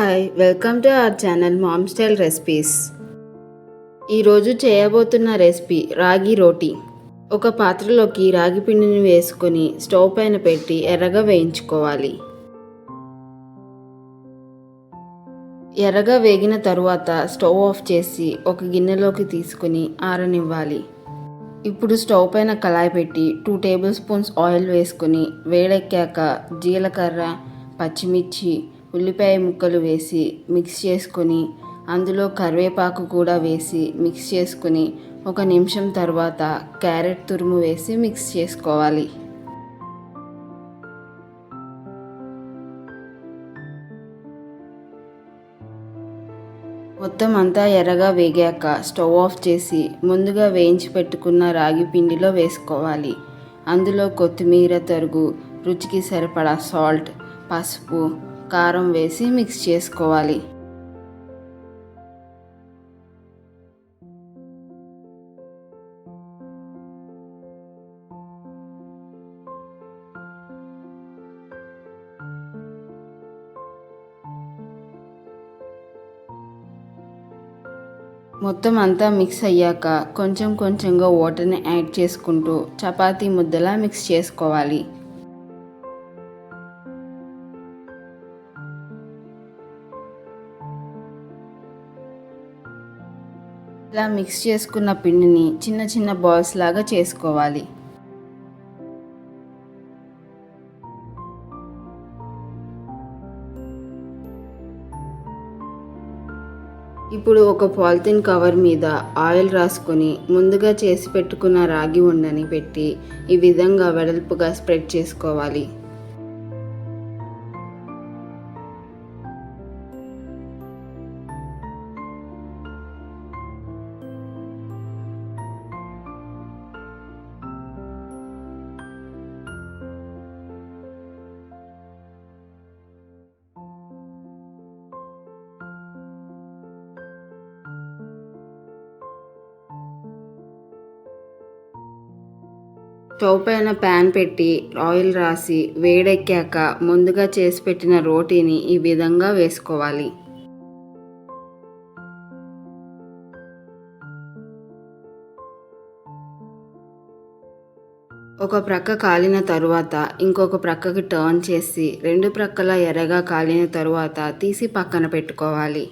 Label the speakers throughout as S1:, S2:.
S1: Hi welcome to our channel ma'am style recipes. ఈరోజు చేయబోతున్న recipe రాగి రోటీ. ఒక పాత్రలోకి రాగి పిండిని వేసుకొని స్టవ్ పైన పెట్టి ఎర్రగా వేయించుకోవాలి. ఎర్రగా వేగిన తరువాత స్టవ్ ఆఫ్ చేసి ఒక గిన్నెలోకి తీసుకుని ఆరనివ్వాలి. ఇప్పుడు స్టవ్ పైన కళాయి పెట్టి 2 టేబుల్ స్పూన్స్ ఆయిల్ వేసుకొని వేడెక్కాక జీలకర్ర, పచ్చిమిర్చి, ఉల్లిపాయ ముక్కలు వేసి మిక్స్ చేసుకొని అందులో కరివేపాకు కూడా వేసి మిక్స్ చేసుకొని 1 నిమిషం తర్వాత క్యారెట్ తురుము వేసి మిక్స్ చేసుకోవాలి. మొత్తం అంతా ఎర్రగా వేగాక స్టవ్ ఆఫ్ చేసి ముందుగా వేయించి పెట్టుకున్న రాగి పిండిలో వేసుకోవాలి. అందులో కొత్తిమీర తరుగు, రుచికి సరిపడా సాల్ట్, పసుపు, కారం వేసి మిక్స్ చేసుకోవాలి. మొత్తం అంతా మిక్స్ అయ్యాక కొంచెం కొంచెంగా వాటర్ని యాడ్ చేసుకుంటూ చపాతీ ముద్దలా మిక్స్ చేసుకోవాలి. ఇలా మిక్స్ చేసుకున్న పిండిని చిన్న చిన్న బాల్స్ లాగా చేసుకోవాలి. ఇప్పుడు ఒక పాలిథిన్ కవర్ మీద ఆయిల్ రాసుకొని ముందుగా చేసి పెట్టుకున్న రాగి ఉండని పెట్టి ఈ విధంగా వెడల్పుగా స్ప్రెడ్ చేసుకోవాలి. స్టవ్ పైన ప్యాన్ పెట్టి ఆయిల్ రాసి వేడెక్కాక ముందుగా చేసి పెట్టిన రోటీని ఈ విధంగా వేసుకోవాలి. ఒక ప్రక్క కాలిన తరువాత ఇంకొక ప్రక్కకి టర్న్ చేసి 2 ప్రక్కల ఎర్రగా కాలిన తరువాత తీసి పక్కన పెట్టుకోవాలి.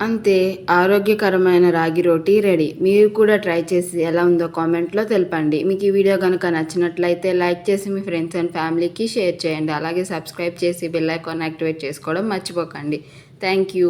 S1: అంతే, ఆరోగ్యకరమైన రాగి రోటీ రెడీ. మీరు కూడా ట్రై చేసి ఎలా ఉందో కామెంట్లో తెలపండి. మీకు ఈ వీడియో కనుక నచ్చినట్లయితే లైక్ చేసి మీ ఫ్రెండ్స్ అండ్ ఫ్యామిలీకి షేర్ చేయండి. అలాగే సబ్స్క్రైబ్ చేసి బెల్ ఐకాన్ యాక్టివేట్ చేసుకోవడం మర్చిపోకండి. Thank you.